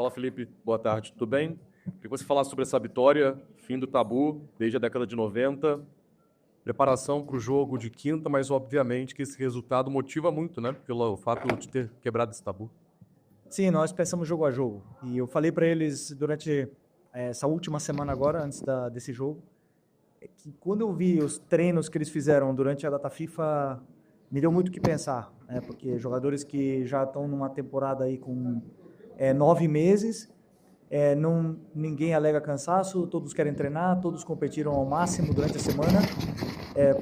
Fala, Felipe. Boa tarde, tudo bem? Queria que você falasse sobre essa vitória, fim do tabu, desde a década de 90, preparação para o jogo de quinta, mas obviamente que esse resultado motiva muito, né? Pelo fato de ter quebrado esse tabu. Sim, nós pensamos jogo a jogo. E eu falei para eles durante essa última semana agora, antes desse jogo, que quando eu vi os treinos que eles fizeram durante a data FIFA, me deu muito o que pensar, né? Porque jogadores que já estão numa temporada aí com 9 meses, ninguém alega cansaço, todos querem treinar, todos competiram ao máximo durante a semana,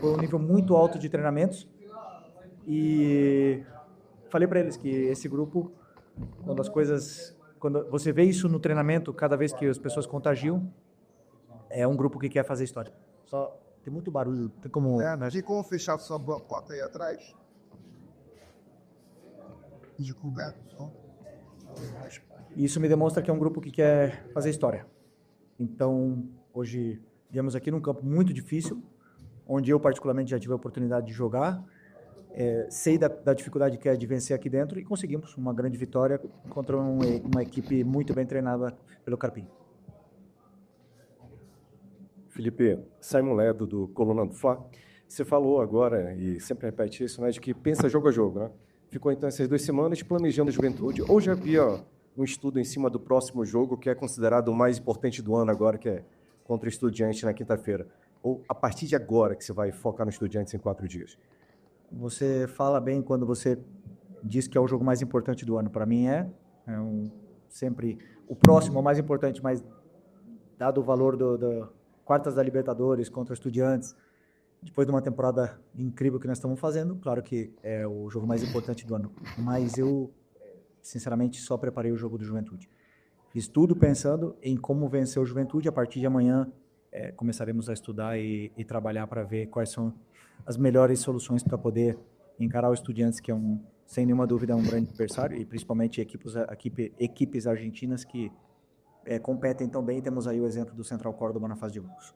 por um nível muito alto de treinamentos. E falei para eles que esse grupo, quando você vê isso no treinamento, cada vez que as pessoas contagiam, é um grupo que quer fazer história. Só tem muito barulho, tem como... Mas tem como fechar sua boa porta aí atrás? De coberto, só. Isso me demonstra que é um grupo que quer fazer história. Então, hoje, viemos aqui num campo muito difícil, onde eu particularmente já tive a oportunidade de jogar, sei da dificuldade que é de vencer aqui dentro e conseguimos uma grande vitória contra uma equipe muito bem treinada pelo Carpim. Felipe, Simon Ledo, do Coluna do Fla. Você falou agora, e sempre repete isso, né, de que pensa jogo a jogo, né? Ficou, então, essas 2 semanas planejando a Juventude, ou já havia um estudo em cima do próximo jogo, que é considerado o mais importante do ano agora, que é contra o Estudiantes na quinta-feira? Ou a partir de agora que você vai focar no Estudiantes em 4 dias? Você fala bem quando você diz que é o jogo mais importante do ano. Para mim sempre o próximo é o mais importante, mas dado o valor do quartas da Libertadores contra Estudiantes, depois de uma temporada incrível que nós estamos fazendo, claro que é o jogo mais importante do ano. Mas eu, sinceramente, só preparei o jogo do Juventude. Fiz tudo pensando em como vencer o Juventude. A partir de amanhã começaremos a estudar e trabalhar para ver quais são as melhores soluções para poder encarar o Estudiantes, que é sem nenhuma dúvida um grande adversário, e principalmente equipes argentinas que competem tão bem. Temos aí o exemplo do Central Córdoba na fase de grupos.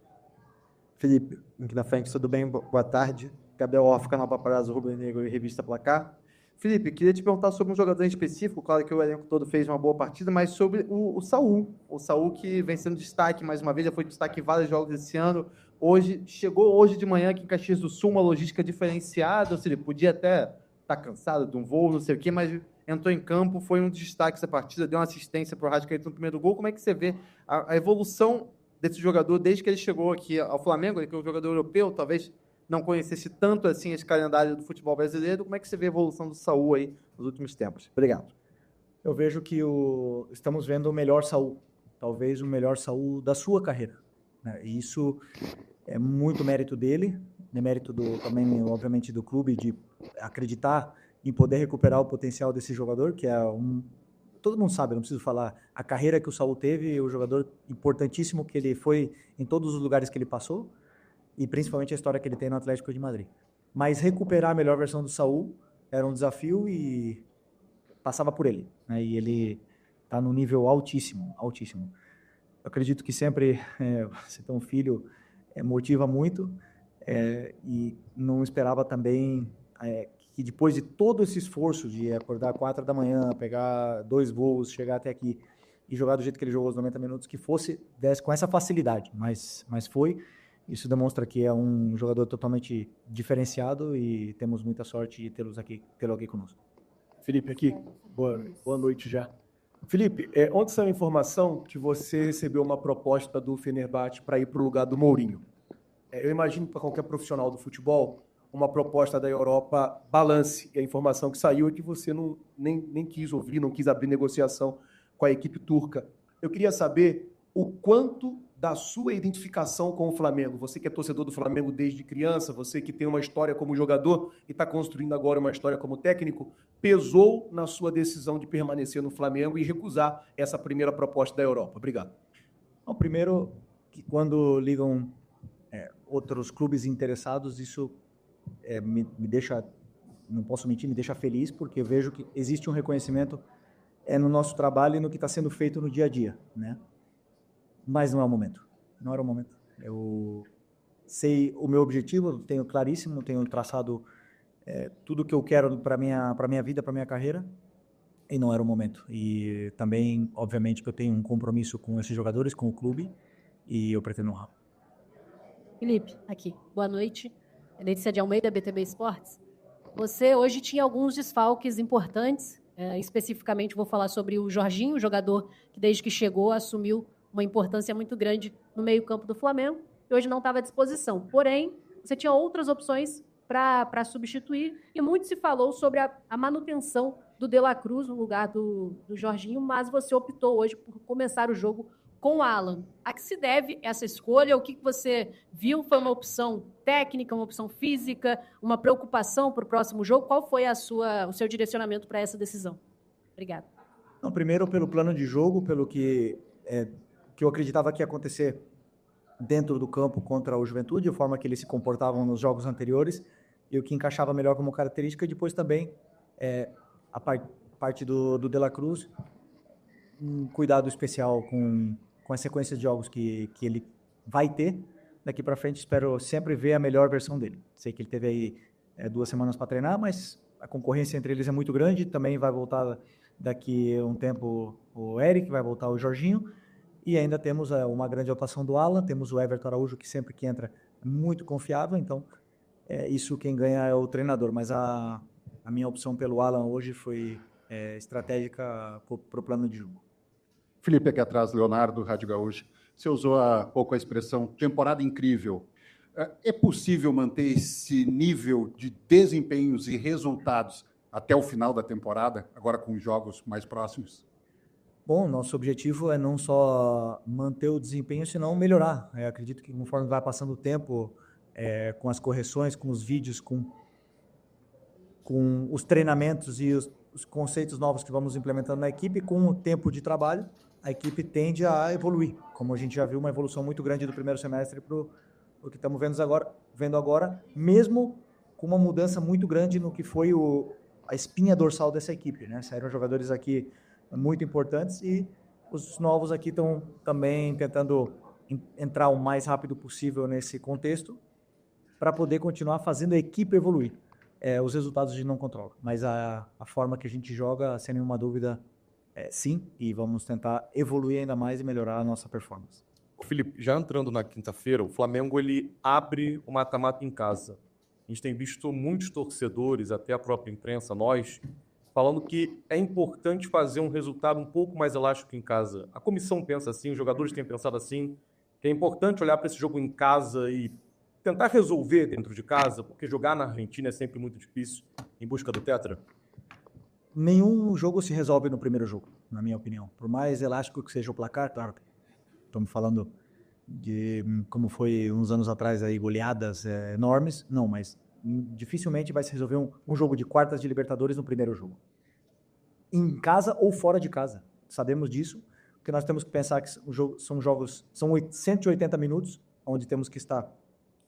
Felipe, aqui na frente, tudo bem? Boa tarde. Gabriel Orff, canal Paparazzo, Rubro Negro e Revista Placar. Felipe, queria te perguntar sobre um jogador em específico, claro que o elenco todo fez uma boa partida, mas sobre o Saul. O Saul que vem sendo destaque mais uma vez, já foi destaque em vários jogos esse ano. Chegou hoje de manhã aqui em Caxias do Sul, uma logística diferenciada, ou seja, podia até estar cansado de um voo, não sei o quê, mas entrou em campo, foi um dos destaques da partida, deu uma assistência para o Rascaeta no primeiro gol. Como é que você vê a evolução desse jogador desde que ele chegou aqui ao Flamengo, ele que é um jogador europeu, talvez não conhecesse tanto assim esse calendário do futebol brasileiro? Como é que você vê a evolução do Saul aí nos últimos tempos? Obrigado. Eu vejo que estamos vendo o melhor Saul, talvez o melhor Saul da sua carreira, né? E isso é muito mérito dele, é mérito também, obviamente, do clube, de acreditar em poder recuperar o potencial desse jogador, que todo mundo sabe, não preciso falar, a carreira que o Saul teve, o jogador importantíssimo que ele foi em todos os lugares que ele passou, e principalmente a história que ele tem no Atlético de Madrid. Mas recuperar a melhor versão do Saul era um desafio e passava por ele, né? E ele está num nível altíssimo, altíssimo. Eu acredito que sempre você ter um filho motiva muito, e não esperava também que depois de todo esse esforço de acordar 4 da manhã, pegar 2 voos, chegar até aqui e jogar do jeito que ele jogou os 90 minutos, que desse com essa facilidade, mas foi. Isso demonstra que é um jogador totalmente diferenciado e temos muita sorte de tê-lo aqui conosco. Felipe, aqui. Boa noite já. Felipe, ontem saiu a informação que você recebeu uma proposta do Fenerbahçe para ir para o lugar do Mourinho. Eu imagino para qualquer profissional do futebol, uma proposta da Europa balance. E a informação que saiu é que você nem quis ouvir, não quis abrir negociação com a equipe turca. Eu queria saber o quanto da sua identificação com o Flamengo, você que é torcedor do Flamengo desde criança, você que tem uma história como jogador e está construindo agora uma história como técnico, pesou na sua decisão de permanecer no Flamengo e recusar essa primeira proposta da Europa? Obrigado. Bom, primeiro, que quando ligam outros clubes interessados, isso me deixa, não posso mentir, me deixa feliz, porque eu vejo que existe um reconhecimento no nosso trabalho e no que está sendo feito no dia a dia, né? Mas não é o momento. Não era o momento. Eu sei o meu objetivo, tenho claríssimo, tenho traçado tudo que eu quero para minha vida, para minha carreira. e não era o momento. E também, obviamente, que eu tenho um compromisso com esses jogadores, com o clube, e eu pretendo honrar. Felipe, aqui. Boa noite. Letícia de Almeida, BTB Esportes. Você hoje tinha alguns desfalques importantes. Especificamente, vou falar sobre o Jorginho, jogador que desde que chegou assumiu uma importância muito grande no meio-campo do Flamengo e hoje não estava à disposição. Porém, você tinha outras opções para substituir e muito se falou sobre a manutenção do De La Cruz no lugar do Jorginho, mas você optou hoje por começar o jogo com o Alan. A que se deve essa escolha? O que você viu? Foi uma opção técnica, uma opção física, uma preocupação para o próximo jogo? Qual foi o seu direcionamento para essa decisão? Obrigada. Não, primeiro, pelo plano de jogo, pelo que eu acreditava que ia acontecer dentro do campo contra o Juventude, a forma que eles se comportavam nos jogos anteriores, e o que encaixava melhor como característica. E depois também a parte do De La Cruz, um cuidado especial com a sequência de jogos que ele vai ter daqui para frente. Espero sempre ver a melhor versão dele. Sei que ele teve aí 2 semanas para treinar, mas a concorrência entre eles é muito grande. Também vai voltar daqui a um tempo o Eric, vai voltar o Jorginho, e ainda temos uma grande atuação do Alan, temos o Everton Araújo, que sempre que entra é muito confiável. Então, isso quem ganha é o treinador, mas a minha opção pelo Alan hoje foi estratégica para o plano de jogo. Felipe, aqui atrás, Leonardo, Rádio Gaúcho. Você usou há pouco a expressão temporada incrível. É possível manter esse nível de desempenhos e resultados até o final da temporada, agora com jogos mais próximos? Bom, nosso objetivo é não só manter o desempenho, senão melhorar. Eu acredito que conforme vai passando o tempo, com as correções, com os vídeos, com os treinamentos e os conceitos novos que vamos implementando na equipe, com o tempo de trabalho, a equipe tende a evoluir. Como a gente já viu, uma evolução muito grande do primeiro semestre para o que estamos vendo agora, mesmo com uma mudança muito grande no que foi a espinha dorsal dessa equipe, né? Saíram jogadores aqui muito importantes e os novos aqui estão também tentando entrar o mais rápido possível nesse contexto para poder continuar fazendo a equipe evoluir. Os resultados a gente não controla, mas a forma que a gente joga, sem nenhuma dúvida, sim, e vamos tentar evoluir ainda mais e melhorar a nossa performance. Felipe, já entrando na quinta-feira, o Flamengo ele abre o mata-mata em casa. A gente tem visto muitos torcedores, até a própria imprensa, nós, falando que é importante fazer um resultado um pouco mais elástico em casa. A comissão pensa assim, os jogadores têm pensado assim, que é importante olhar para esse jogo em casa e tentar resolver dentro de casa, porque jogar na Argentina é sempre muito difícil, em busca do tetra? Nenhum jogo se resolve no primeiro jogo, na minha opinião. Por mais elástico que seja o placar, claro, estamos falando de como foi uns anos atrás, aí, goleadas enormes. Não, mas dificilmente vai se resolver um jogo de quartas de Libertadores no primeiro jogo. Em casa ou fora de casa. Sabemos disso, porque nós temos que pensar que são 180 minutos, onde temos que estar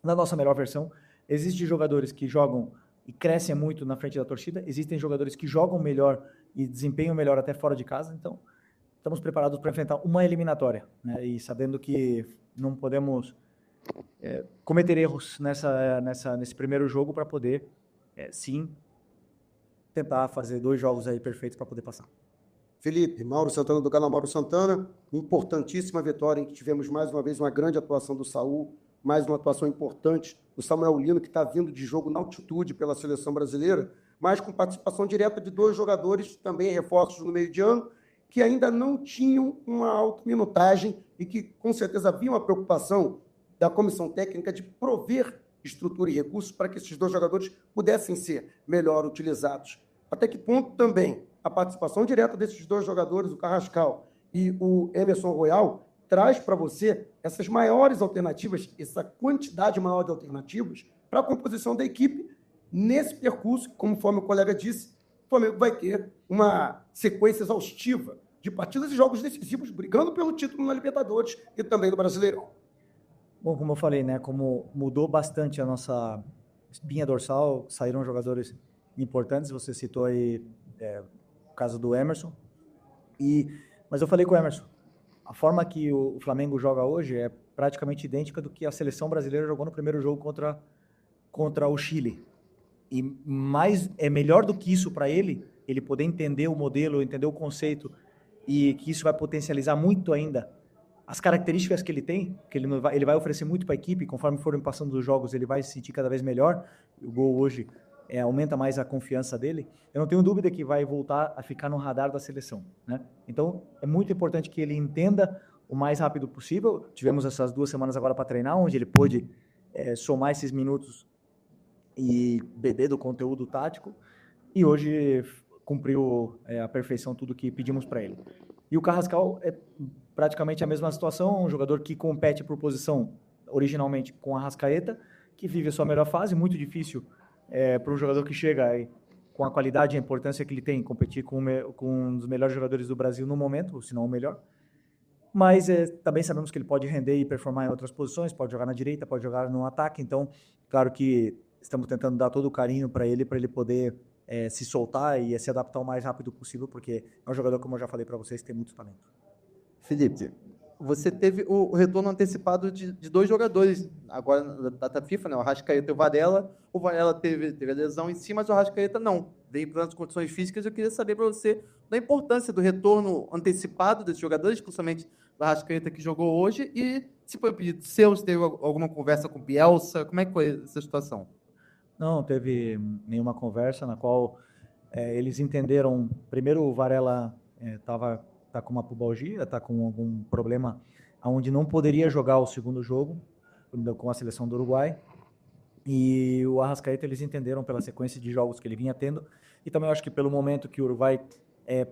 na nossa melhor versão. Existem jogadores que jogam e crescem muito na frente da torcida, existem jogadores que jogam melhor e desempenham melhor até fora de casa, então estamos preparados para enfrentar uma eliminatória, né? E sabendo que não podemos cometer erros nesse primeiro jogo para poder, sim, tentar fazer 2 jogos aí perfeitos para poder passar. Felipe, Mauro Santana do canal Mauro Santana, importantíssima vitória em que tivemos mais uma vez uma grande atuação do Saul, mais uma atuação importante do Samuel Lino, que está vindo de jogo na altitude pela seleção brasileira, mas com participação direta de 2 jogadores, também reforços no meio de ano, que ainda não tinham uma alta minutagem e que, com certeza, havia uma preocupação da comissão técnica de prover estrutura e recursos para que esses 2 jogadores pudessem ser melhor utilizados. Até que ponto também a participação direta desses 2 jogadores, o Carrascal e o Emerson Royal, traz para você essas maiores alternativas, essa quantidade maior de alternativas para a composição da equipe nesse percurso, conforme o colega disse, o Flamengo vai ter uma sequência exaustiva de partidas e jogos decisivos, brigando pelo título na Libertadores e também no Brasileirão. Bom, como eu falei, né, como mudou bastante a nossa espinha dorsal, saíram jogadores importantes, você citou aí o caso do Emerson, mas eu falei com o Emerson, a forma que o Flamengo joga hoje é praticamente idêntica do que a seleção brasileira jogou no primeiro jogo contra o Chile. E mais, é melhor do que isso para ele, ele poder entender o modelo, entender o conceito, e que isso vai potencializar muito ainda as características que ele tem, que ele vai oferecer muito para a equipe, conforme forem passando os jogos, ele vai se sentir cada vez melhor. O gol hoje aumenta mais a confiança dele. Eu não tenho dúvida que vai voltar a ficar no radar da seleção, né? Então, é muito importante que ele entenda o mais rápido possível. Tivemos essas 2 semanas agora para treinar, onde ele pôde somar esses minutos e beber do conteúdo tático, e hoje cumpriu à perfeição tudo que pedimos para ele. E o Carrascal é praticamente a mesma situação, um jogador que compete por posição originalmente com a Arrascaeta, que vive a sua melhor fase, muito difícil para um jogador que chega aí, com a qualidade e a importância que ele tem, competir com um dos melhores jogadores do Brasil no momento, se não o melhor. Mas também sabemos que ele pode render e performar em outras posições, pode jogar na direita, pode jogar no ataque. Então, claro que estamos tentando dar todo o carinho para ele poder se soltar e se adaptar o mais rápido possível, porque é um jogador, como eu já falei para vocês, que tem muito talento. Felipe, você teve o retorno antecipado de 2 jogadores agora na data FIFA, né? O Arrascaeta e o Varela. O Varela teve a lesão em si, mas o Arrascaeta não. Veio para as condições físicas. Eu queria saber para você da importância do retorno antecipado desses jogadores, principalmente do Arrascaeta que jogou hoje, e se foi um pedido seu, se teve alguma conversa com o Bielsa, como é que foi essa situação? Não teve nenhuma conversa na qual eles entenderam. Primeiro, o Varela tá com uma pubalgia, está com algum problema onde não poderia jogar o segundo jogo com a seleção do Uruguai. E o Arrascaeta, eles entenderam pela sequência de jogos que ele vinha tendo, e também eu acho que pelo momento que o Uruguai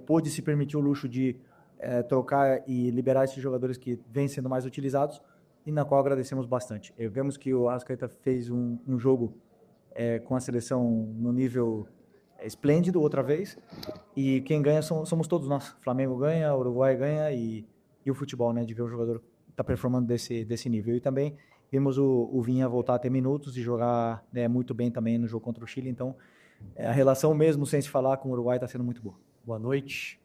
pôde se permitir o luxo de trocar e liberar esses jogadores que vêm sendo mais utilizados, e na qual agradecemos bastante. Vemos que o Arrascaeta fez um jogo com a seleção no nível esplêndido outra vez, e quem ganha somos todos nós. Flamengo ganha, Uruguai ganha, e o futebol, né, de ver o jogador tá performando desse nível. E também vimos o Vinha voltar a ter minutos e jogar muito bem também no jogo contra o Chile. Então, a relação mesmo sem se falar com o Uruguai está sendo muito boa. Boa noite.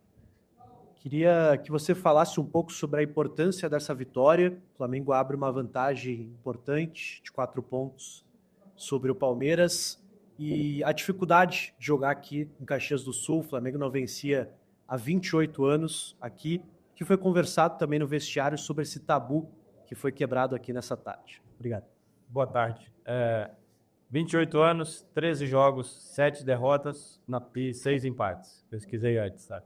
Queria que você falasse um pouco sobre a importância dessa vitória. O Flamengo abre uma vantagem importante de 4 pontos sobre o Palmeiras e a dificuldade de jogar aqui em Caxias do Sul. O Flamengo não vencia há 28 anos aqui, que foi conversado também no vestiário sobre esse tabu que foi quebrado aqui nessa tarde. Obrigado. Boa tarde. 28 anos, 13 jogos, 7 derrotas e 6 empates. Pesquisei antes, tá?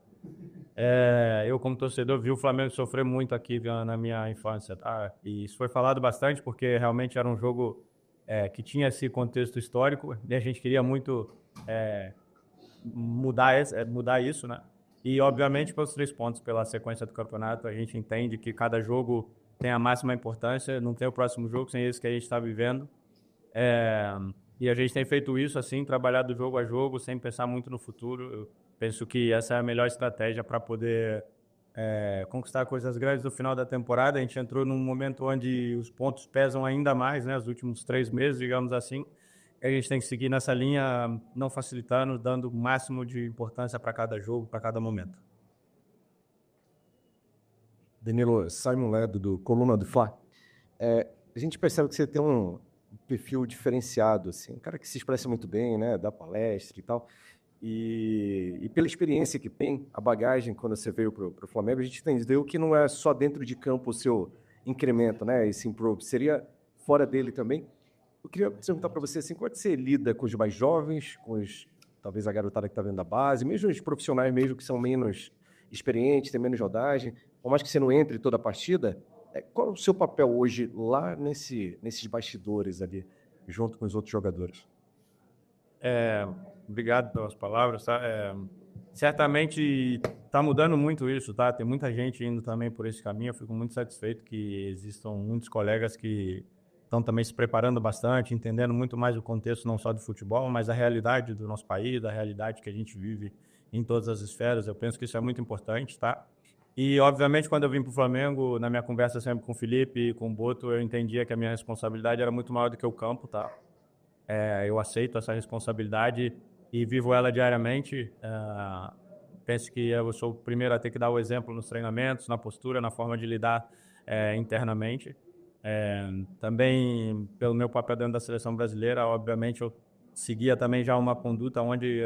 Eu, como torcedor, vi o Flamengo sofrer muito aqui na minha infância, tá? E isso foi falado bastante porque realmente era um jogo que tinha esse contexto histórico e a gente queria muito mudar isso, né? E, obviamente, pelos 3 pontos, pela sequência do campeonato, a gente entende que cada jogo tem a máxima importância, não tem o próximo jogo sem esse que a gente está vivendo. E a gente tem feito isso assim, trabalhado jogo a jogo, sem pensar muito no futuro. Eu penso que essa é a melhor estratégia para poder conquistar coisas grandes no final da temporada. A gente entrou num momento onde os pontos pesam ainda mais, né? Os últimos 3 meses, digamos assim. A gente tem que seguir nessa linha, não facilitando, dando o máximo de importância para cada jogo, para cada momento. Danilo, Simon Ledo, do Coluna do Fla. A gente percebe que você tem um perfil diferenciado, assim, um cara que se expressa muito bem, né, dá palestra e tal. E pela experiência que tem, a bagagem, quando você veio para o Flamengo, a gente entendeu que não é só dentro de campo o seu incremento, né, esse improve, seria fora dele também. Eu queria perguntar para você, assim, como é que você lida com os mais jovens, talvez a garotada que está vendo da base, mesmo os profissionais mesmo que são menos experientes, têm menos rodagem, por mais que você não entre toda a partida, qual é o seu papel hoje lá nesses bastidores ali, junto com os outros jogadores? Obrigado pelas palavras, tá? Certamente está mudando muito isso, tá? Tem muita gente indo também por esse caminho. Eu fico muito satisfeito que existam muitos colegas que estão também se preparando bastante, entendendo muito mais o contexto não só do futebol, mas a realidade do nosso país, da realidade que a gente vive em todas as esferas. Eu penso que isso é muito importante, tá? E, obviamente, quando eu vim para o Flamengo, na minha conversa sempre com o Felipe e com o Boto, eu entendia que a minha responsabilidade era muito maior do que o campo, tá? Eu aceito essa responsabilidade e vivo ela diariamente. Penso que eu sou o primeiro a ter que dar o exemplo nos treinamentos, na postura, na forma de lidar internamente. Também, pelo meu papel dentro da seleção brasileira, obviamente, eu seguia também já uma conduta onde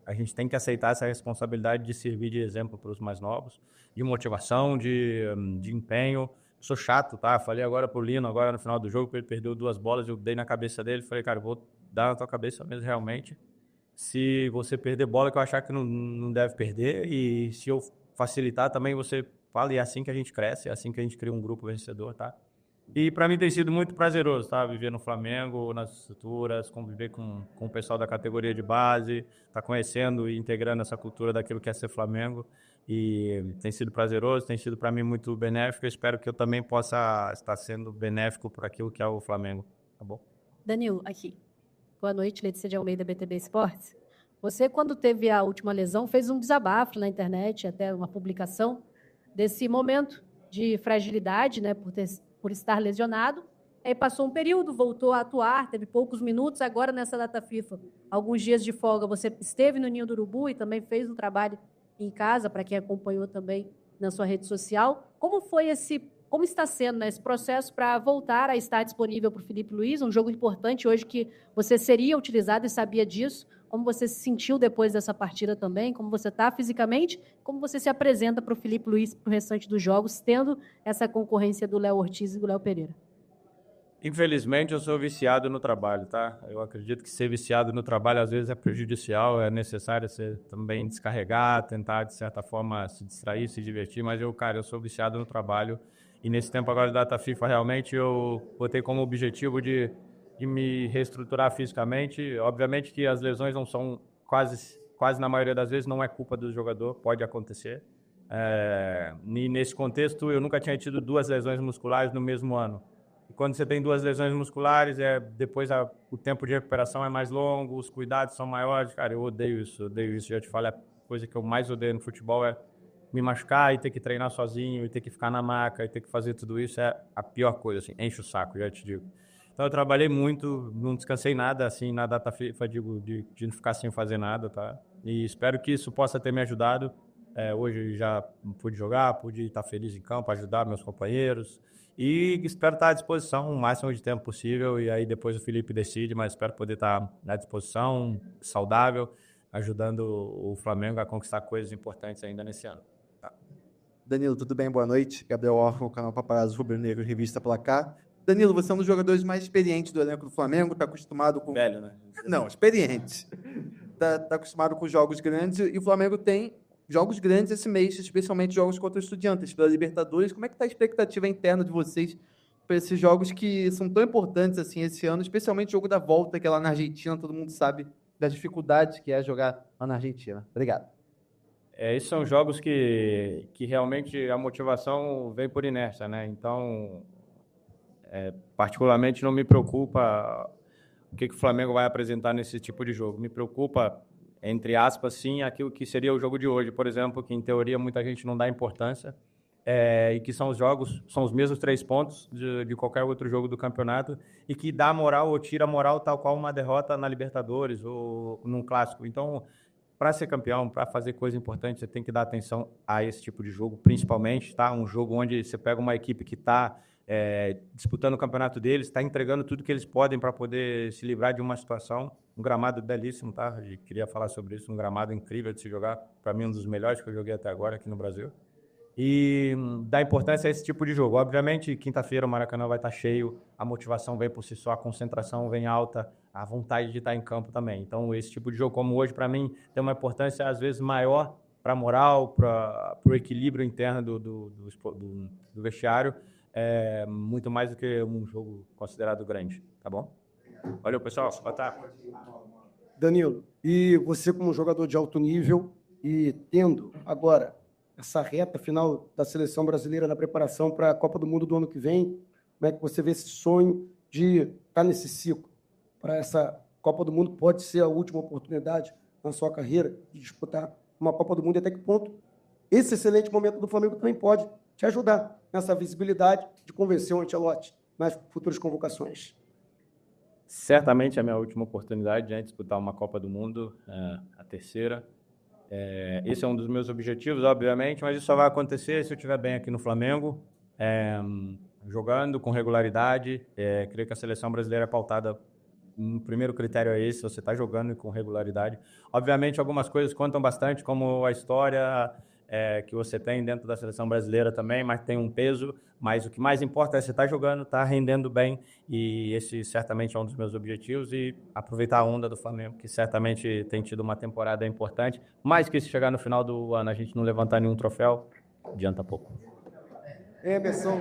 a gente tem que aceitar essa responsabilidade de servir de exemplo para os mais novos, de motivação, de empenho. Sou chato, tá? Falei agora pro Lino, agora no final do jogo, ele perdeu 2 bolas, eu dei na cabeça dele, falei, cara, eu vou dar na tua cabeça mesmo, realmente. Se você perder bola que eu achar que não deve perder, e se eu facilitar também, você fala, e é assim que a gente cresce, é assim que a gente cria um grupo vencedor, tá? E para mim tem sido muito prazeroso, tá? Viver no Flamengo, nas estruturas, conviver com o pessoal da categoria de base, tá conhecendo e integrando essa cultura daquilo que é ser Flamengo. E tem sido prazeroso, tem sido para mim muito benéfico. Eu espero que eu também possa estar sendo benéfico para aquilo que é o Flamengo, tá bom? Danilo, aqui. Boa noite, Letícia de Almeida, BTB Esportes. Você, quando teve a última lesão, fez um desabafo na internet, até uma publicação, desse momento de fragilidade, né, por estar lesionado. Aí passou um período, voltou a atuar, teve poucos minutos. Agora, nessa data FIFA, alguns dias de folga, você esteve no Ninho do Urubu e também fez um trabalho em casa, para quem acompanhou também na sua rede social. Como está sendo, né, esse processo para voltar a estar disponível para o Filipe Luiz, um jogo importante hoje que você seria utilizado e sabia disso? Como você se sentiu depois dessa partida também? Como você está fisicamente? Como você se apresenta para o Filipe Luiz para o restante dos jogos, tendo essa concorrência do Léo Ortiz e do Léo Pereira? Infelizmente, eu sou viciado no trabalho, tá? Eu acredito que ser viciado no trabalho, às vezes, é prejudicial, é necessário você também descarregar, tentar, de certa forma, se distrair, se divertir, mas eu sou viciado no trabalho. E nesse tempo agora da data FIFA, realmente, eu botei como objetivo de me reestruturar fisicamente. Obviamente que as lesões não são, quase na maioria das vezes, não é culpa do jogador, pode acontecer. E nesse contexto, eu nunca tinha tido 2 lesões musculares no mesmo ano. E quando você tem 2 lesões musculares, depois o tempo de recuperação é mais longo, os cuidados são maiores. Cara, eu odeio isso. Já te falo, a coisa que eu mais odeio no futebol é me machucar e ter que treinar sozinho, e ter que ficar na maca, e ter que fazer tudo isso. É a pior coisa, assim, enche o saco, já te digo. Então eu trabalhei muito, não descansei nada, assim, na data FIFA, digo, de não ficar sem fazer nada, tá? E espero que isso possa ter me ajudado. Hoje já pude jogar, pude estar feliz em campo, ajudar meus companheiros. E espero estar à disposição o máximo de tempo possível, e aí depois o Felipe decide, mas espero poder estar à disposição, saudável, ajudando o Flamengo a conquistar coisas importantes ainda nesse ano. Tá. Danilo, tudo bem? Boa noite. Gabriel Orfão, canal Paparazzo Rubro Negro, revista Placar. Danilo, você é um dos jogadores mais experientes do elenco do Flamengo, está acostumado com... Velho, né? Não, experiente. Está acostumado com jogos grandes, e o Flamengo tem jogos grandes esse mês, especialmente jogos contra os Estudiantes pela Libertadores. Como é que está a expectativa interna de vocês para esses jogos que são tão importantes assim esse ano, especialmente o jogo da volta, que é lá na Argentina, todo mundo sabe das dificuldades que é jogar lá na Argentina. Obrigado. Esses são jogos que realmente a motivação vem por inércia, né? Então, particularmente não me preocupa o que o Flamengo vai apresentar nesse tipo de jogo. Me preocupa, entre aspas, sim, aquilo que seria o jogo de hoje, por exemplo, que em teoria muita gente não dá importância, e que são os mesmos 3 pontos de qualquer outro jogo do campeonato, e que dá moral ou tira moral tal qual uma derrota na Libertadores ou num clássico. Então, para ser campeão, para fazer coisa importante, você tem que dar atenção a esse tipo de jogo, principalmente, tá? Um jogo onde você pega uma equipe que está disputando o campeonato deles, está entregando tudo que eles podem para poder se livrar de uma situação. Um gramado belíssimo, tá? Eu queria falar sobre isso, um gramado incrível de se jogar, para mim um dos melhores que eu joguei até agora aqui no Brasil. E dá importância a esse tipo de jogo. Obviamente, quinta-feira o Maracanã vai estar cheio, a motivação vem por si só, a concentração vem alta, a vontade de estar em campo também. Então, esse tipo de jogo, como hoje, para mim, tem uma importância às vezes maior para a moral, para o equilíbrio interno do vestiário, muito mais do que um jogo considerado grande, tá bom? Valeu, pessoal. Boa tarde. Danilo, e você como jogador de alto nível e tendo agora essa reta final da seleção brasileira na preparação para a Copa do Mundo do ano que vem, como é que você vê esse sonho de estar nesse ciclo para essa Copa do Mundo? Pode ser a última oportunidade na sua carreira de disputar uma Copa do Mundo, e até que ponto esse excelente momento do Flamengo também pode te ajudar nessa visibilidade de convencer o Ancelotti nas futuras convocações? Certamente é a minha última oportunidade de disputar uma Copa do Mundo, a terceira. Esse é um dos meus objetivos, obviamente, mas isso só vai acontecer se eu estiver bem aqui no Flamengo, jogando com regularidade. Creio que a seleção brasileira é pautada o primeiro critério é esse, você está jogando com regularidade. Obviamente, algumas coisas contam bastante, como a história que você tem dentro da seleção brasileira também, mas tem um peso. Mas o que mais importa é você estar jogando, estar rendendo bem, e esse certamente é um dos meus objetivos, e aproveitar a onda do Flamengo, que certamente tem tido uma temporada importante, mais que se chegar no final do ano a gente não levantar nenhum troféu, adianta pouco. Emerson,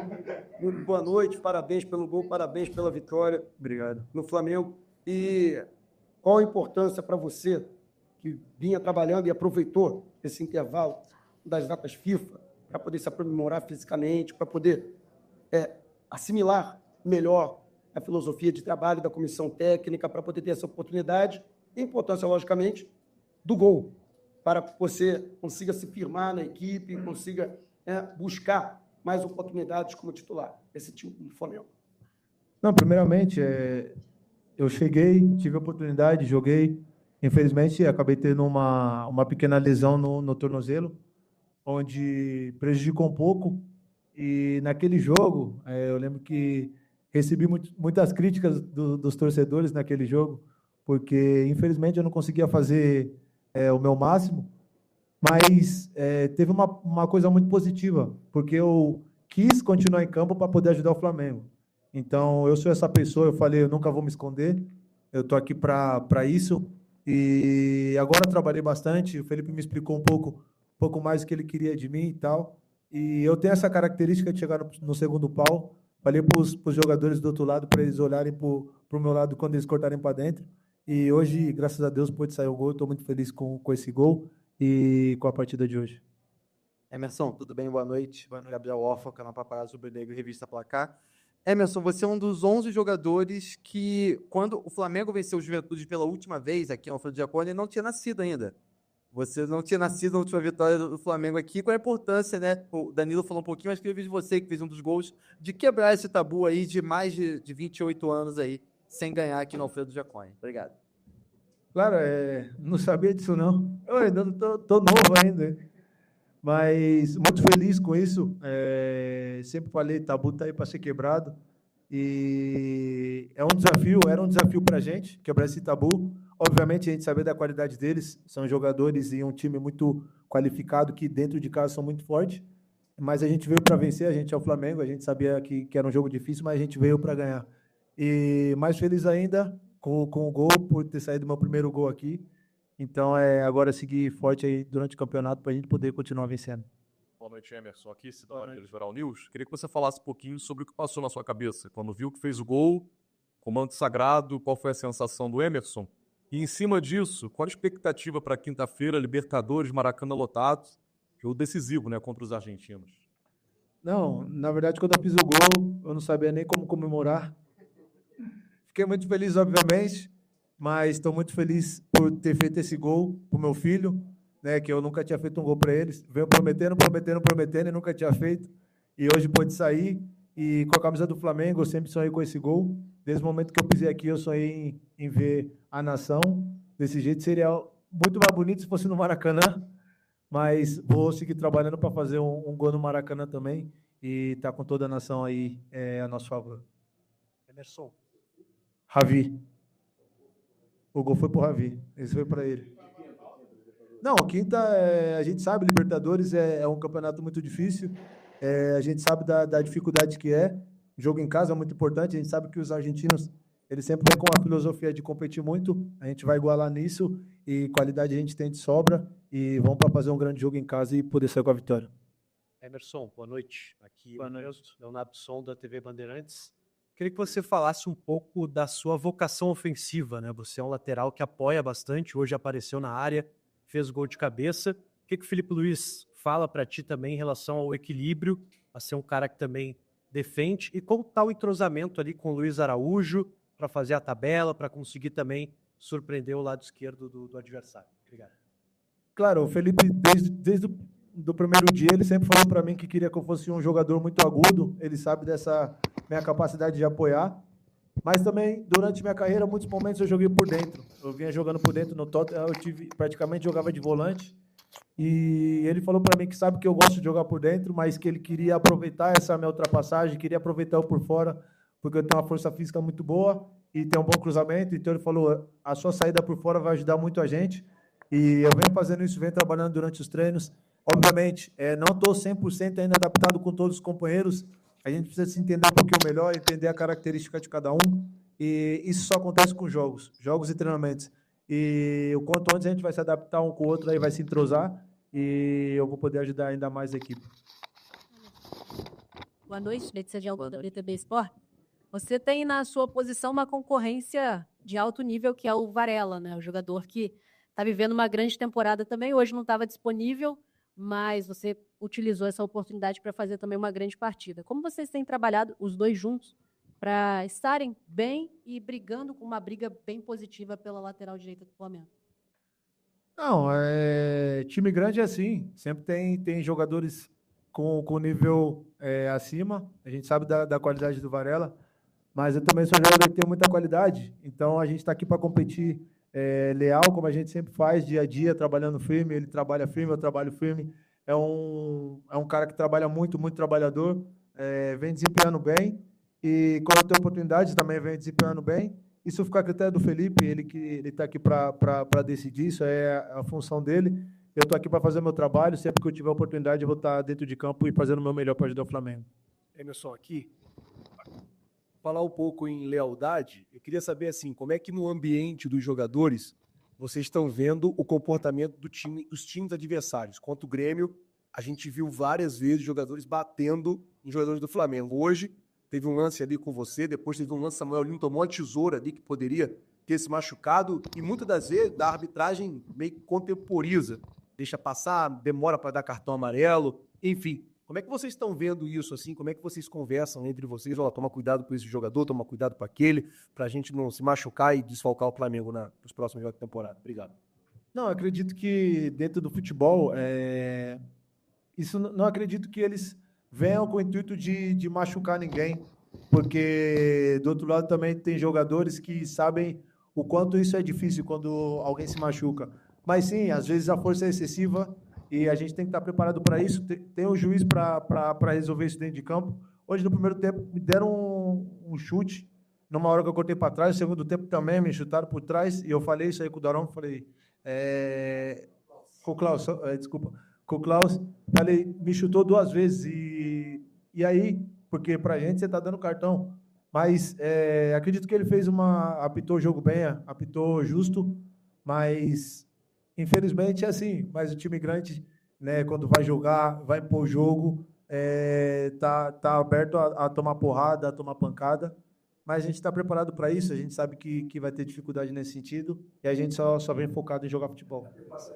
muito boa noite, parabéns pelo gol, parabéns pela vitória. Obrigado. No Flamengo. E qual a importância para você, que vinha trabalhando e aproveitou esse intervalo das datas FIFA, para poder se aprimorar fisicamente, para poder assimilar melhor a filosofia de trabalho da comissão técnica, para poder ter essa oportunidade, e a importância, logicamente, do gol, para que você consiga se firmar na equipe, consiga buscar mais oportunidades como titular, esse time do Flamengo. Não, primeiramente, eu cheguei, tive a oportunidade, joguei. Infelizmente, acabei tendo uma pequena lesão no tornozelo, onde prejudicou um pouco. E naquele jogo, eu lembro que recebi muitas críticas dos torcedores naquele jogo, porque, infelizmente, eu não conseguia fazer o meu máximo. Mas teve uma coisa muito positiva, porque eu quis continuar em campo para poder ajudar o Flamengo. Então, eu sou essa pessoa, eu falei, eu nunca vou me esconder, eu estou aqui para isso. E agora trabalhei bastante, o Felipe me explicou um pouco mais o que ele queria de mim e tal. E eu tenho essa característica de chegar no segundo pau. Falei para os jogadores do outro lado, para eles olharem para o meu lado quando eles cortarem para dentro. E hoje, graças a Deus, pôde sair o gol. Estou muito feliz com esse gol e com a partida de hoje. Emerson, tudo bem? Boa noite. Boa noite. Gabriel Orfa, canal Paparazzo Rubro-Negro, Revista Placar. Emerson, você é um dos 11 jogadores que, quando o Flamengo venceu o Juventude pela última vez aqui no Alfredo Jaconi, não tinha nascido ainda. Você não tinha nascido na última vitória do Flamengo aqui. Qual a importância, né? O Danilo falou um pouquinho, mas queria ver de você, que fez um dos gols, de quebrar esse tabu aí de mais de 28 anos aí, sem ganhar aqui no Alfredo Jaconi. Obrigado. Claro, não sabia disso não. Eu ainda tô novo ainda. Mas muito feliz com isso. Sempre falei, tabu tá aí para ser quebrado. E era um desafio para a gente quebrar esse tabu. Obviamente, a gente sabia da qualidade deles. São jogadores e um time muito qualificado que dentro de casa são muito fortes. Mas a gente veio para vencer, a gente é o Flamengo. A gente sabia que era um jogo difícil, mas a gente veio para ganhar. E mais feliz ainda com o gol, por ter saído meu primeiro gol aqui. Então, agora seguir forte aí durante o campeonato para a gente poder continuar vencendo. Boa noite, Emerson. Aqui, Cidade Geral News. Queria que você falasse um pouquinho sobre o que passou na sua cabeça quando viu que fez o gol, comando sagrado, qual foi a sensação do Emerson? E, em cima disso, qual a expectativa para quinta-feira, Libertadores, Maracanã lotados, jogo decisivo, né, contra os argentinos? Não, na verdade, quando eu fiz o gol, eu não sabia nem como comemorar. Fiquei muito feliz, obviamente, mas estou muito feliz por ter feito esse gol para o meu filho, né, que eu nunca tinha feito um gol para eles. Venho prometendo e nunca tinha feito. E hoje pôde sair. E com a camisa do Flamengo, eu sempre sonhei com esse gol. Desde o momento que eu pisei aqui, eu sonhei em ver a nação. Desse jeito seria muito mais bonito se fosse no Maracanã. Mas vou seguir trabalhando para fazer um gol no Maracanã também. E estar com toda a nação aí a nosso favor. Emerson. Ravi. O gol foi pro Ravi. Esse foi para ele. Não, quinta, a gente sabe, Libertadores é um campeonato muito difícil. A gente sabe da dificuldade que é. O jogo em casa é muito importante. A gente sabe que os argentinos, eles sempre vêm com a filosofia de competir muito. A gente vai igualar nisso. E qualidade a gente tem de sobra. E vamos para fazer um grande jogo em casa e poder sair com a vitória. Emerson, boa noite. Aqui, Leonardo Som, da TV Bandeirantes. Queria que você falasse um pouco da sua vocação ofensiva, né? Você é um lateral que apoia bastante, hoje apareceu na área, fez gol de cabeça. O que o Felipe Luiz fala para ti também em relação ao equilíbrio, a ser um cara que também defende, e como está o entrosamento ali com o Luiz Araújo para fazer a tabela, para conseguir também surpreender o lado esquerdo do adversário? Obrigado. Claro, o Felipe, desde do primeiro dia, ele sempre falou para mim que queria que eu fosse um jogador muito agudo. Ele sabe dessa minha capacidade de apoiar. Mas também, durante minha carreira, muitos momentos eu joguei por dentro. Eu vinha jogando por dentro no Tottenham, praticamente jogava de volante. E ele falou para mim que sabe que eu gosto de jogar por dentro, mas que ele queria aproveitar essa minha ultrapassagem, queria aproveitar eu por fora, porque eu tenho uma força física muito boa e tem um bom cruzamento. Então ele falou, a sua saída por fora vai ajudar muito a gente. E eu venho fazendo isso, venho trabalhando durante os treinos. Obviamente, não estou 100% ainda adaptado com todos os companheiros. A gente precisa se entender um pouquinho melhor, entender a característica de cada um. E isso só acontece com jogos e treinamentos. E o quanto antes a gente vai se adaptar um com o outro, aí vai se entrosar. E eu vou poder ajudar ainda mais a equipe. Boa noite, Letícia de Alba, da BTB Sport. Você tem na sua posição uma concorrência de alto nível, que é o Varela, né? O jogador que está vivendo uma grande temporada também. Hoje não estava disponível, mas você utilizou essa oportunidade para fazer também uma grande partida. Como vocês têm trabalhado, os dois juntos, para estarem bem e brigando com uma briga bem positiva pela lateral direita do Flamengo? Não, time grande é assim. Sempre tem jogadores com nível acima. A gente sabe da qualidade do Varela, mas eu também sou um jogador que tem muita qualidade. Então a gente está aqui para competir leal, como a gente sempre faz, dia a dia, trabalhando firme. Ele trabalha firme, eu trabalho firme. É um cara que trabalha muito, muito trabalhador, vem desempenhando bem. E quando tem oportunidade, também vem desempenhando bem. Isso fica a critério do Felipe, ele está aqui para decidir, isso é a função dele. Eu estou aqui para fazer meu trabalho, sempre que eu tiver oportunidade eu vou estar dentro de campo e fazendo o meu melhor para ajudar o Flamengo. Emerson, aqui, falar um pouco em lealdade, eu queria saber assim, como é que no ambiente dos jogadores vocês estão vendo o comportamento dos times adversários. Contra o Grêmio, a gente viu várias vezes jogadores batendo em jogadores do Flamengo. Hoje, teve um lance ali com você, depois teve um lance, Samuel Lino tomou uma tesoura ali que poderia ter se machucado, e muitas das vezes a arbitragem meio que contemporiza, deixa passar, demora para dar cartão amarelo, enfim. Como é que vocês estão vendo isso, assim? Como é que vocês conversam entre vocês? Olha, toma cuidado com esse jogador, toma cuidado com aquele, para a gente não se machucar e desfalcar o Flamengo nos próximos jogos da temporada. Obrigado. Não, eu acredito que dentro do futebol, isso não acredito que eles venham com o intuito de machucar ninguém, porque do outro lado também tem jogadores que sabem o quanto isso é difícil quando alguém se machuca. Mas sim, às vezes a força é excessiva e a gente tem que estar preparado para isso. Tem um juiz para resolver isso dentro de campo. Hoje, no primeiro tempo, me deram um chute, numa hora que eu cortei para trás. No segundo tempo também me chutaram por trás, e eu falei isso aí com o Darão, falei... com o Klaus, desculpa. Com o Klaus, falei, me chutou 2 vezes. E aí, porque pra gente você tá dando cartão. Mas acredito que ele apitou o jogo bem, apitou justo, mas infelizmente é assim. Mas o time grande, né, quando vai jogar, vai impor o jogo, tá aberto a tomar porrada, a tomar pancada. Mas a gente está preparado para isso, a gente sabe que vai ter dificuldade nesse sentido, e a gente só vem focado em jogar futebol.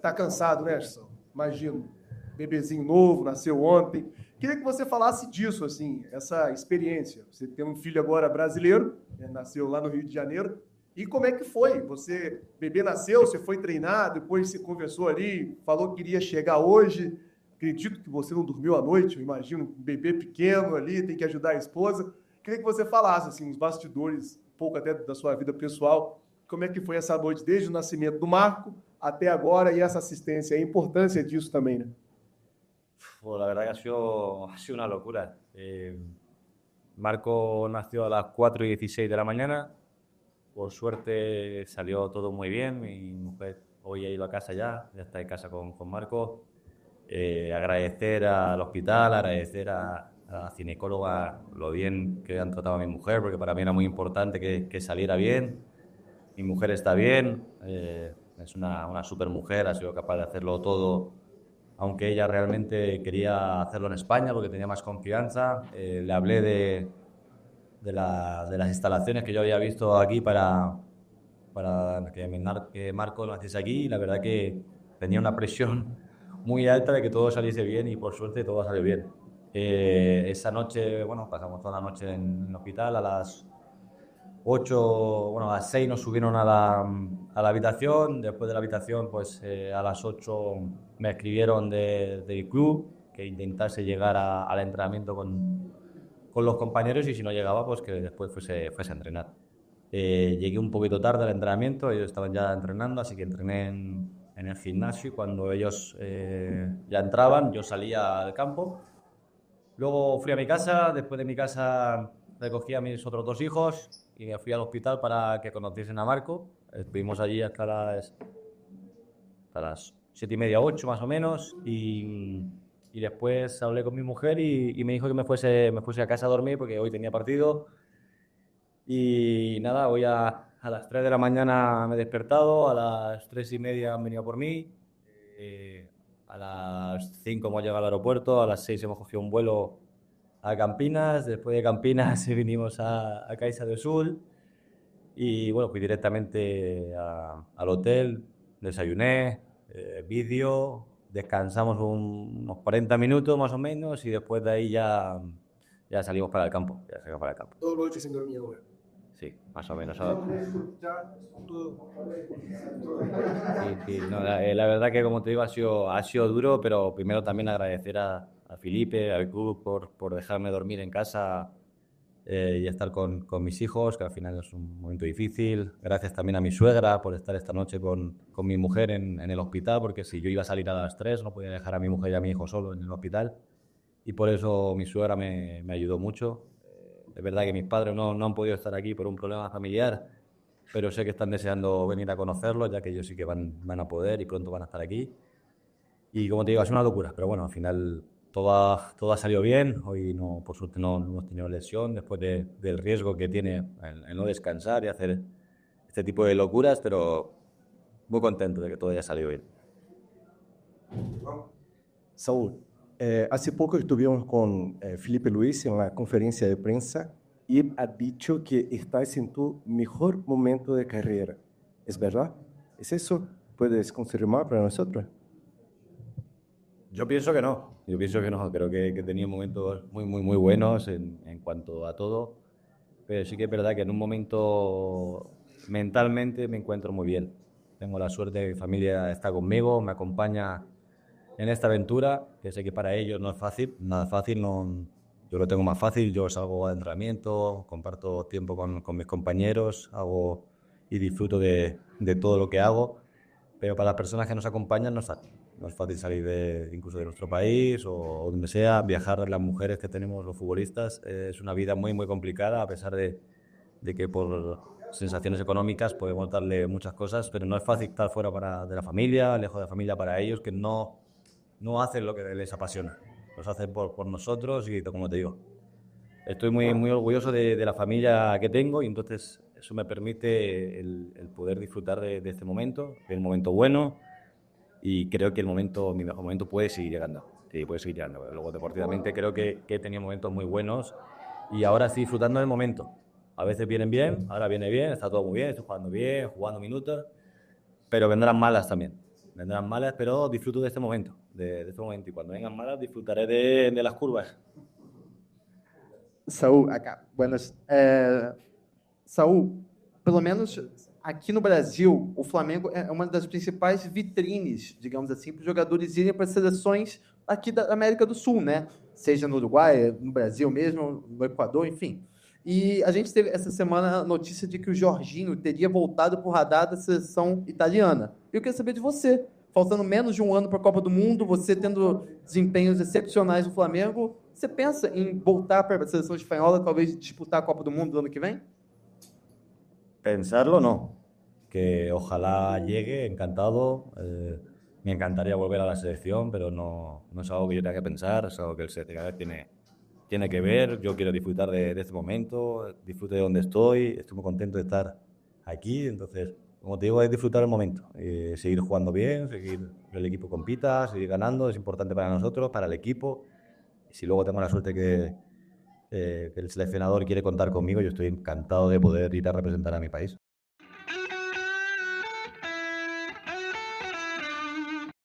Tá cansado, né, Edson? Imagino. Bebezinho novo, nasceu ontem. Queria que você falasse disso, assim, essa experiência. Você tem um filho agora brasileiro, nasceu lá no Rio de Janeiro. E como é que foi? Bebê nasceu, você foi treinar, depois você conversou ali, falou que iria chegar hoje. Acredito que você não dormiu à noite, eu imagino, um bebê pequeno ali, tem que ajudar a esposa. Queria que você falasse, assim, os bastidores, um pouco até da sua vida pessoal, como é que foi essa noite, desde o nascimento do Marco até agora, y esa asistencia, a importância disso também, né? La verdad que ha sido una locura. Marco nació a las 4:16 de la mañana. Por suerte salió todo muy bien. Mi mujer hoy ha ido a casa ya está en casa con Marco. Agradecer al hospital, agradecer a la ginecóloga lo bien que han tratado a mi mujer, porque para mí era muy importante que saliera bien. Mi mujer está bien, es una super mujer, ha sido capaz de hacerlo todo, aunque ella realmente quería hacerlo en España porque tenía más confianza. Le hablé de las instalaciones que yo había visto aquí para que Marco naciese aquí, y la verdad que tenía una presión muy alta de que todo saliese bien, y por suerte todo salió bien. Esa noche, bueno, pasamos toda la noche en el hospital. A las 8, bueno, a las 6 nos subieron a la habitación. Después de la habitación, pues a las 8 me escribieron del club que intentase llegar al entrenamiento con los compañeros, y si no llegaba, pues que después fuese a entrenar. Llegué un poquito tarde al entrenamiento, ellos estaban ya entrenando, así que entrené en el gimnasio, y cuando ellos ya entraban, yo salía al campo. Luego fui a mi casa. Después de mi casa recogí a mis otros 2 hijos y me fui al hospital para que conociesen a Marco. Estuvimos allí hasta las 7:30, 8 más o menos, y después hablé con mi mujer y me dijo que me fuese a casa a dormir porque hoy tenía partido. Y nada, hoy a las 3 de la mañana me he despertado, a las 3:30 han venido por mí, a las 5 hemos llegado al aeropuerto, a las 6 hemos cogido un vuelo a Campinas, después de Campinas vinimos a Caixa do Sul y bueno, fui directamente al hotel, desayuné, vídeo, descansamos unos 40 minutos más o menos y después de ahí ya salimos para el campo, Toda noite sem dormir agora. Sí, más o menos. Sí, no, la verdad que como te digo ha sido duro, pero primero también agradecer a Felipe, al club por dejarme dormir en casa y estar con mis hijos, que al final es un momento difícil. Gracias también a mi suegra por estar esta noche con mi mujer en el hospital, porque si yo iba a salir a las 3 no podía dejar a mi mujer y a mi hijo solo en el hospital, y por eso mi suegra me ayudó mucho. Es verdad que mis padres no han podido estar aquí por un problema familiar, pero sé que están deseando venir a conocerlos, ya que ellos sí que van a poder y pronto van a estar aquí. Y como te digo, es una locura, pero bueno, al final todo ha salido bien. Hoy, por suerte, no hemos tenido lesión después del riesgo que tiene el no descansar y hacer este tipo de locuras, pero muy contento de que todo haya salido bien. Saúl, hace poco estuvimos con Felipe Luis en la conferencia de prensa y ha dicho que estás en tu mejor momento de carrera. ¿Es verdad? ¿Es eso? ¿Puedes confirmar para nosotros? Yo pienso que no. Creo que he tenido momentos muy buenos en cuanto a todo, pero sí que es verdad que en un momento mentalmente me encuentro muy bien. Tengo la suerte de que mi familia está conmigo, me acompaña en esta aventura, que sé que para ellos no es fácil, nada fácil, yo lo tengo más fácil, yo salgo a entrenamiento, comparto tiempo con mis compañeros, hago y disfruto de todo lo que hago, pero para las personas que nos acompañan no es fácil. No es fácil salir incluso de nuestro país o donde sea, viajar. Las mujeres que tenemos, los futbolistas, es una vida muy complicada, a pesar de que por sensaciones económicas podemos darle muchas cosas, pero no es fácil estar fuera de la familia, lejos de la familia para ellos, que no hacen lo que les apasiona, los hacen por nosotros y como te digo, estoy muy orgulloso de la familia que tengo y entonces eso me permite el poder disfrutar de este momento, de un momento bueno. Y creo que mi mejor momento puede seguir llegando. Sí, puede seguir llegando. Luego, deportivamente, creo que he tenido momentos muy buenos y ahora estoy disfrutando del momento. A veces vienen bien, ahora viene bien, está todo muy bien, estoy jugando bien, jugando minutos, pero vendrán malas también. Vendrán malas, pero disfruto de este momento, Y cuando vengan malas, disfrutaré de las curvas. Saúl, acá. Buenas. Saúl, pelo menos aqui no Brasil, o Flamengo é uma das principais vitrines, digamos assim, para os jogadores irem para as seleções aqui da América do Sul, né? Seja no Uruguai, no Brasil mesmo, no Equador, enfim. E a gente teve essa semana a notícia de que o Jorginho teria voltado para o radar da seleção italiana. Eu queria saber de você, faltando menos de um ano para a Copa do Mundo, você tendo desempenhos excepcionais no Flamengo, você pensa em voltar para a seleção espanhola, talvez disputar a Copa do Mundo do ano que vem? Pensarlo no, que ojalá llegue, encantado. Me encantaría volver a la selección, pero no es algo que yo tenga que pensar, es algo que el seleccionador tiene que ver. Yo quiero disfrutar de este momento, disfrute de donde estoy muy contento de estar aquí, entonces, como te digo, es disfrutar el momento, seguir jugando bien, seguir que el equipo compita, seguir ganando, es importante para nosotros, para el equipo. Y si luego tengo la suerte que el seleccionador quiere contar conmigo, yo estoy encantado de poder ir a representar a mi país.